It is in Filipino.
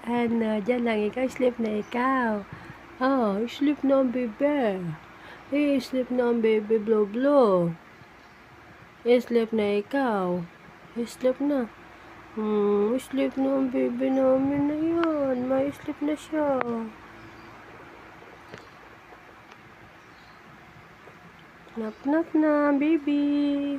Ano, dyan lang ikaw, sleep na ikaw. Oh, sleep na ang bebe. Sleep na ang bebe, blow blow. Sleep na ikaw. Sleep na. Sleep na ang bebe namin na yan. May sleep na siya. Nap nap na, baby.